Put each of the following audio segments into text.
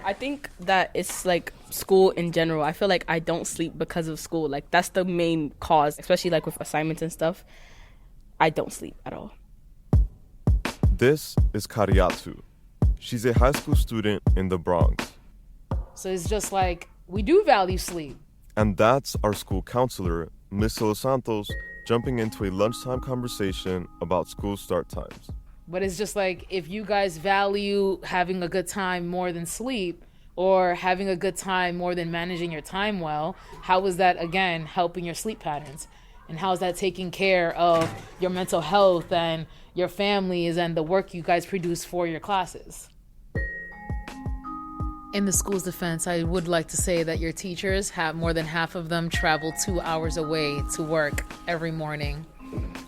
I think that it's like school in general. I feel like I don't sleep because of school. Like that's the main cause, especially like with assignments and stuff. I don't sleep at all. This is Kariatu. She's a high school student in the Bronx. So it's just like, we do value sleep. And that's our school counselor, Miss Los Santos, jumping into a lunchtime conversation about school start times. But it's just like, if you guys value having a good time more than sleep, or having a good time more than managing your time well, how is that, again, helping your sleep patterns? And how is that taking care of your mental health and your families and the work you guys produce for your classes? In the school's defense, I would like to say that your teachers have more than half of them travel 2 hours away to work every morning.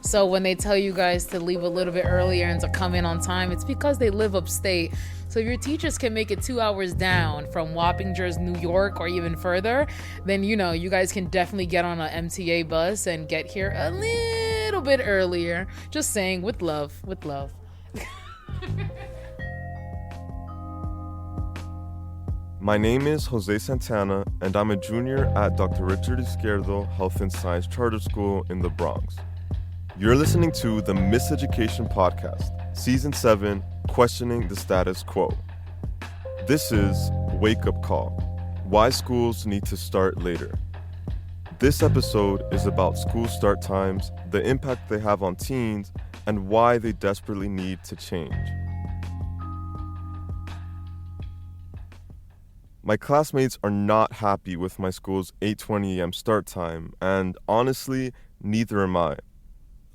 So when they tell you guys to leave a little bit earlier and to come in on time, it's because they live upstate. So if your teachers can make it 2 hours down from Wappingers, New York, or even further, then you guys can definitely get on an MTA bus and get here a little bit earlier. Just saying, with love, with love. My name is Jose Santana, and I'm a junior at Dr. Richard Izquierdo Health and Science Charter School in the Bronx. You're listening to the Miseducation Podcast, Season 7, Questioning the Status Quo. This is Wake Up Call, Why Schools Need to Start Later. This episode is about school start times, the impact they have on teens, and why they desperately need to change. My classmates are not happy with my school's 8:20 a.m. start time, and honestly, neither am I.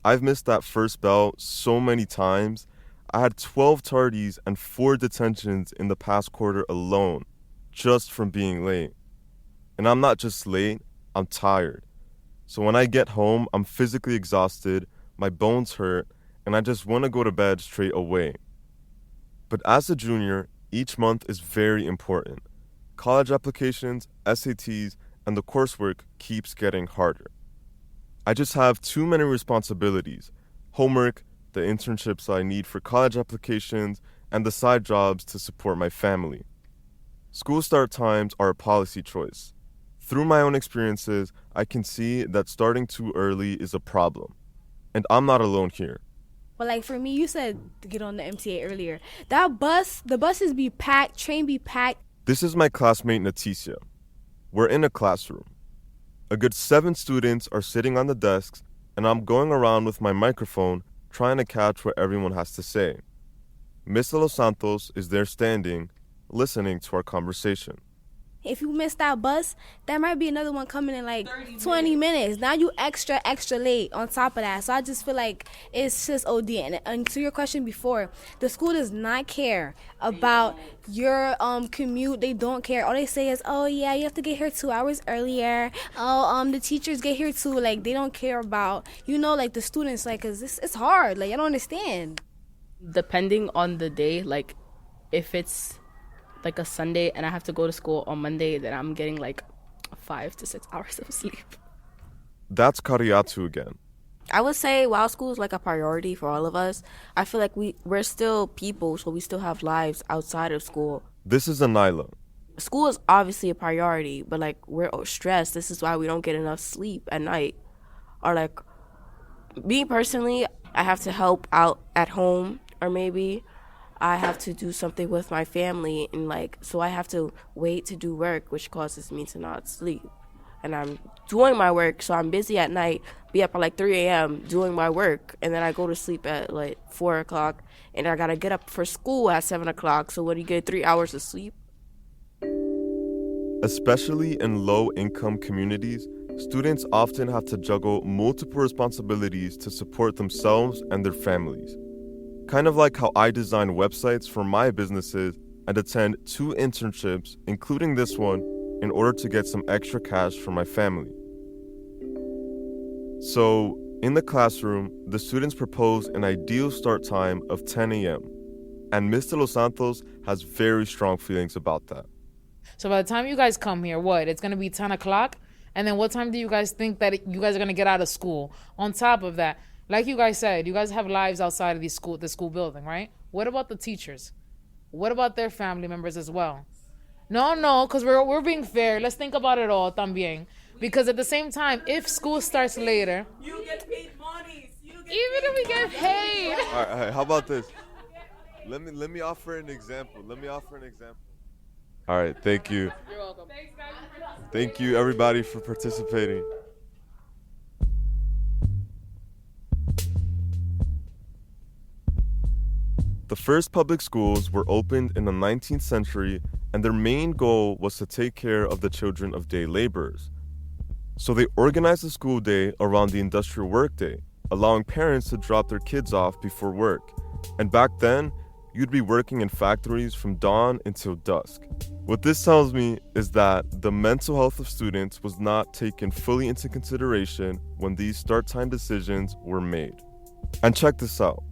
I've missed that first bell so many times. I had 12 tardies and 4 detentions in the past quarter alone, just from being late. And I'm not just late, I'm tired. So when I get home, I'm physically exhausted, my bones hurt, and I just want to go to bed straight away. But as a junior, each month is very important. College applications, SATs, and the coursework keeps getting harder. I just have too many responsibilities: homework, the internships I need for college applications, and the side jobs to support my family. School start times are a policy choice. Through my own experiences, I can see that starting too early is a problem. And I'm not alone here. But like for me, you said to get on the MTA earlier. The buses be packed, train be packed. This is my classmate Naticia. We're in a classroom. A good 7 students are sitting on the desks, and I'm going around with my microphone trying to catch what everyone has to say. Miss Los Santos is there standing, listening to our conversation. If you miss that bus, there might be another one coming in like 20 minutes. Now you extra late on top of that. So I just feel like it's just OD. And to your question before, the school does not care about your commute. They don't care. All they say is, oh yeah, you have to get here 2 hours earlier. Oh, the teachers get here too. Like they don't care about, like the students, like, cause it's hard. Like I don't understand. Depending on the day, like if it's like a Sunday and I have to go to school on Monday, then I'm getting like 5 to 6 hours of sleep. That's Kariatu again. I would say while school is like a priority for all of us, I feel like we're still people, so we still have lives outside of school. This is Anila. School is obviously a priority, but like we're stressed. This is why we don't get enough sleep at night. Or like me personally, I have to help out at home, or maybe I have to do something with my family, and so I have to wait to do work, which causes me to not sleep. And I'm doing my work, so I'm busy at night, be up at like 3 a.m. doing my work, and then I go to sleep at like 4 o'clock, and I gotta get up for school at 7 o'clock, so when you get 3 hours of sleep. Especially in low-income communities, students often have to juggle multiple responsibilities to support themselves and their families. Kind of like how I design websites for my businesses and attend 2 internships, including this one, in order to get some extra cash for my family. So, in the classroom, the students propose an ideal start time of 10 a.m., and Mr. Los Santos has very strong feelings about that. So by the time you guys come here, it's going to be 10 o'clock? And then what time do you guys think that you guys are going to get out of school? On top of that, like you guys said, you guys have lives outside of the school building, right? What about the teachers? What about their family members as well? No, because we're being fair. Let's think about it all también. Because at the same time, if school starts later, You get paid monies. even if we get paid. All right, how about this? Let me offer an example. All right, thank you. You're welcome. Thank you, everybody, for participating. The first public schools were opened in the 19th century, and their main goal was to take care of the children of day laborers. So they organized the school day around the industrial workday, allowing parents to drop their kids off before work. And back then, you'd be working in factories from dawn until dusk. What this tells me is that the mental health of students was not taken fully into consideration when these start time decisions were made. And check this out.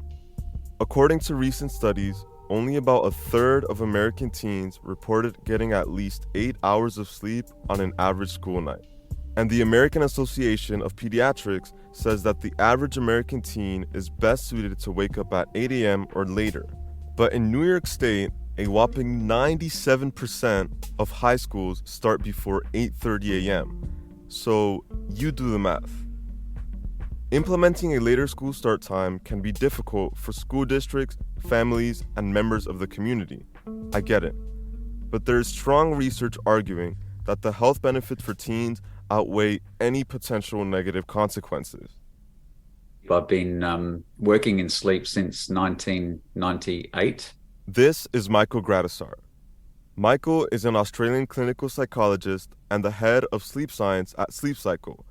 According to recent studies, only about a third of American teens reported getting at least 8 hours of sleep on an average school night. And the American Association of Pediatrics says that the average American teen is best suited to wake up at 8 a.m. or later. But in New York State, a whopping 97% of high schools start before 8:30 a.m. So you do the math. Implementing a later school start time can be difficult for school districts, families, and members of the community. I get it. But there is strong research arguing that the health benefits for teens outweigh any potential negative consequences. I've been working in sleep since 1998. This is Michael Gradisar. Michael is an Australian clinical psychologist and the head of sleep science at Sleep Cycle,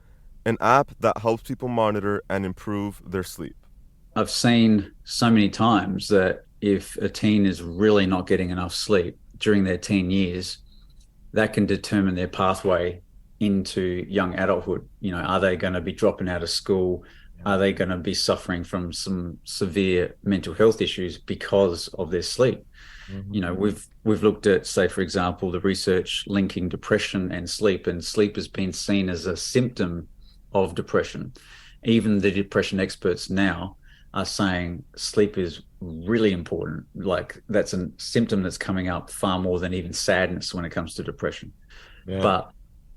an app that helps people monitor and improve their sleep. I've seen so many times that if a teen is really not getting enough sleep during their teen years, that can determine their pathway into young adulthood. You know, are they going to be dropping out of school? Are they going to be suffering from some severe mental health issues because of their sleep? Mm-hmm. You know, we've looked at, say, for example, the research linking depression and sleep has been seen as a symptom of depression. Even the depression experts now are saying sleep is really important. Like, that's a symptom that's coming up far more than even sadness when it comes to depression. Yeah. But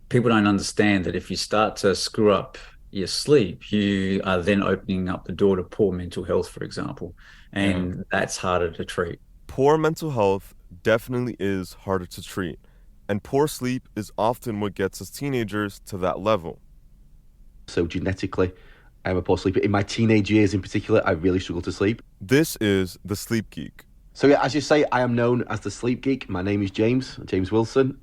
people don't understand that if you start to screw up your sleep, you are then opening up the door to poor mental health, for example, and that's harder to treat. Poor mental health definitely is harder to treat, and poor sleep is often what gets us teenagers to that level. So genetically, I'm a poor sleeper. In my teenage years in particular, I really struggle to sleep. This is The Sleep Geek. So yeah, as you say, I am known as The Sleep Geek. My name is James Wilson.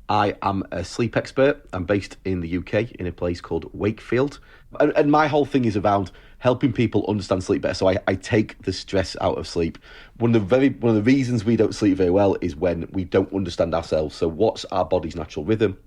I am a sleep expert. I'm based in the UK in a place called Wakefield. And my whole thing is around helping people understand sleep better. So I take the stress out of sleep. One of the reasons we don't sleep very well is when we don't understand ourselves. So what's our body's natural rhythm?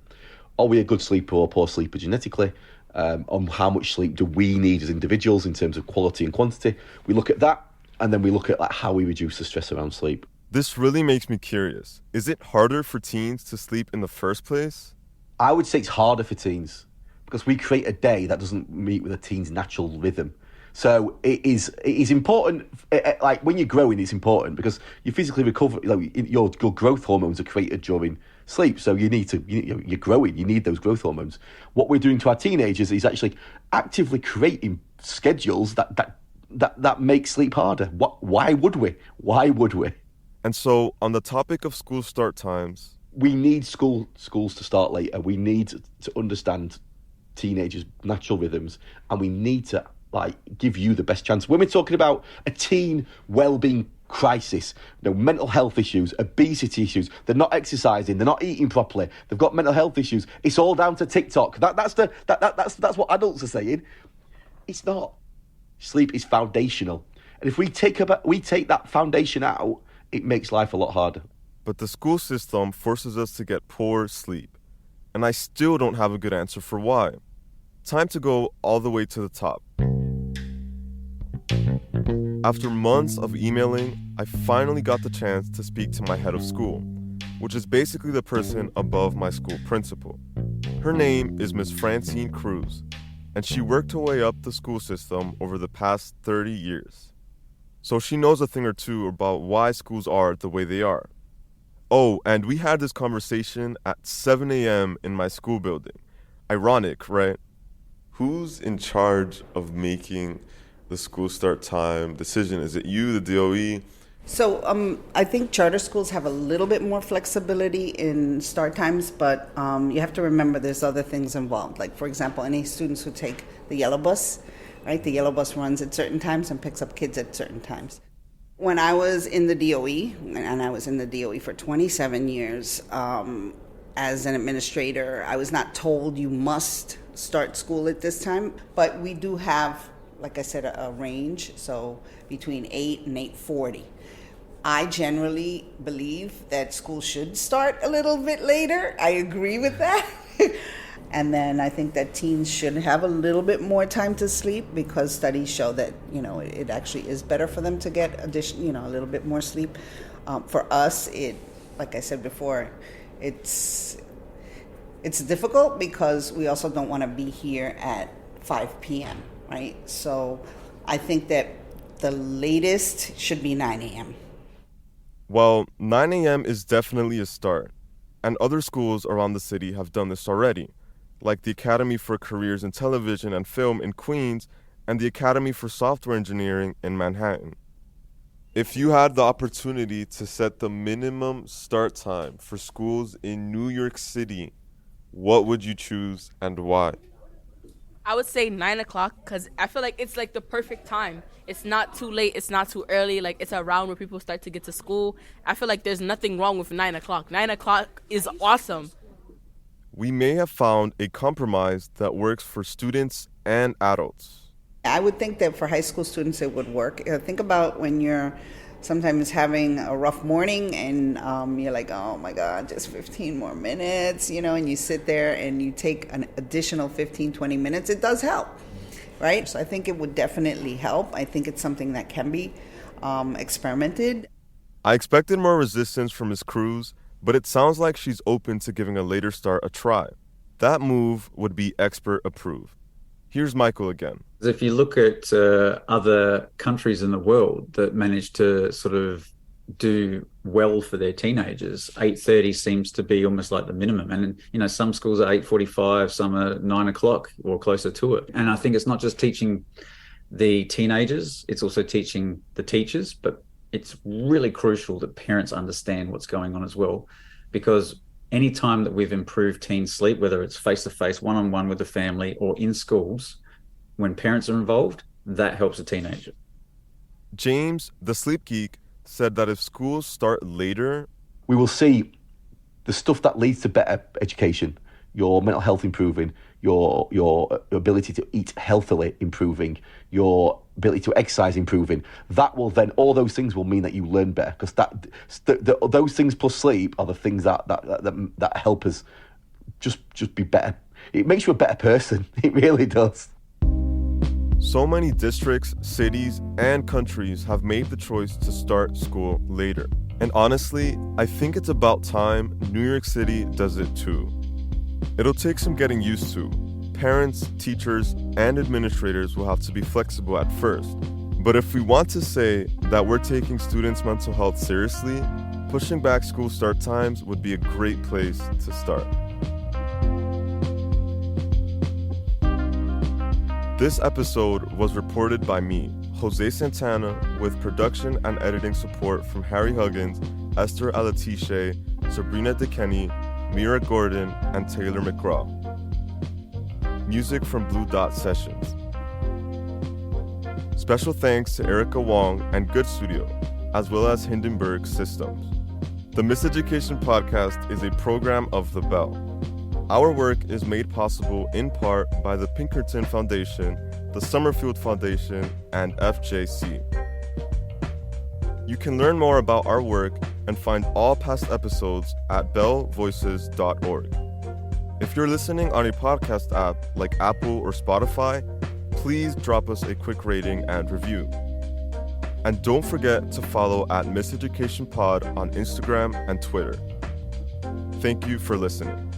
Are we a good sleeper or a poor sleeper genetically? On how much sleep do we need as individuals in terms of quality and quantity? We look at that, and then we look at how we reduce the stress around sleep. This really makes me curious. Is it harder for teens to sleep in the first place? I would say it's harder for teens because we create a day that doesn't meet with a teen's natural rhythm. So it is important. Like when you're growing, it's important because you physically recover. Like your growth hormones are created during sleep, so you're growing. You need those growth hormones. What we're doing to our teenagers is actually actively creating schedules that make sleep harder. Why would we? And so, on the topic of school start times, we need schools to start later. We need to understand teenagers' natural rhythms, and we need to give you the best chance. When we're talking about a teen well-being crisis, mental health issues, obesity issues, they're not exercising, they're not eating properly, they've got mental health issues. It's all down to TikTok. That's what adults are saying. It's not. Sleep is foundational, and if we take that foundation out, it makes life a lot harder. But the school system forces us to get poor sleep, and I still don't have a good answer for why. Time to go all the way to the top. After months of emailing, I finally got the chance to speak to my head of school, which is basically the person above my school principal. Her name is Miss Francine Cruz, and she worked her way up the school system over the past 30 years. So she knows a thing or two about why schools are the way they are. Oh, and we had this conversation at 7 a.m. in my school building. Ironic, right? Who's in charge of making the school start time decision? Is it you, the DOE? So I think charter schools have a little bit more flexibility in start times, but you have to remember there's other things involved. Like, for example, any students who take the yellow bus, right? The yellow bus runs at certain times and picks up kids at certain times. When I was in the DOE, and I was in the DOE for 27 years, as an administrator, I was not told you must start school at this time, but we do have, like I said, a range, so between 8 and 8:40. I generally believe that school should start a little bit later. I agree with that. And then I think that teens should have a little bit more time to sleep because studies show that, it actually is better for them to get a little bit more sleep. For us, like I said before, it's difficult because we also don't want to be here at 5 p.m., right? So I think that the latest should be 9 a.m. Well, 9 a.m. is definitely a start, and other schools around the city have done this already, like the Academy for Careers in Television and Film in Queens and the Academy for Software Engineering in Manhattan. If you had the opportunity to set the minimum start time for schools in New York City, what would you choose and why? I would say 9 o'clock because I feel like it's like the perfect time. It's not too late. It's not too early. Like, it's around where people start to get to school. I feel like there's nothing wrong with 9 o'clock. 9 o'clock is awesome. We may have found a compromise that works for students and adults. I would think that for high school students it would work. Think about when you're sometimes having a rough morning and you're like, oh my God, just 15 more minutes, and you sit there and you take an additional 15, 20 minutes. It does help, right? So I think it would definitely help. I think it's something that can be experimented. I expected more resistance from Ms. Cruz, but it sounds like she's open to giving a later start a try. That move would be expert approved. Here's Michael again. If you look at other countries in the world that manage to sort of do well for their teenagers, 8:30 seems to be almost like the minimum. And, some schools are 8:45, some are 9 o'clock or closer to it. And I think it's not just teaching the teenagers, it's also teaching the teachers, but it's really crucial that parents understand what's going on as well, because any time that we've improved teen sleep, whether it's face-to-face, one-on-one with the family or in schools, when parents are involved, that helps a teenager. James, the sleep geek, said that if schools start later, we will see the stuff that leads to better education, your mental health improving, your ability to eat healthily improving, your ability to exercise improving. That will then, all those things will mean that you learn better, because those things plus sleep are the things that help us just be better. It makes you a better person. It really does. So many districts, cities, and countries have made the choice to start school later. And honestly, I think it's about time New York City does it too. It'll take some getting used to. Parents, teachers, and administrators will have to be flexible at first. But if we want to say that we're taking students' mental health seriously, pushing back school start times would be a great place to start. This episode was reported by me, Jose Santana, with production and editing support from Harry Huggins, Esther Alatiche, Sabrina DeKenney, Mira Gordon, and Taylor McGraw. Music from Blue Dot Sessions. Special thanks to Erica Wong and Good Studio, as well as Hindenburg Systems. The Miseducation Podcast is a program of The Bell. Our work is made possible in part by the Pinkerton Foundation, the Summerfield Foundation, and FJC. You can learn more about our work and find all past episodes at bellvoices.org. If you're listening on a podcast app like Apple or Spotify, please drop us a quick rating and review. And don't forget to follow at Miseducation Pod on Instagram and Twitter. Thank you for listening.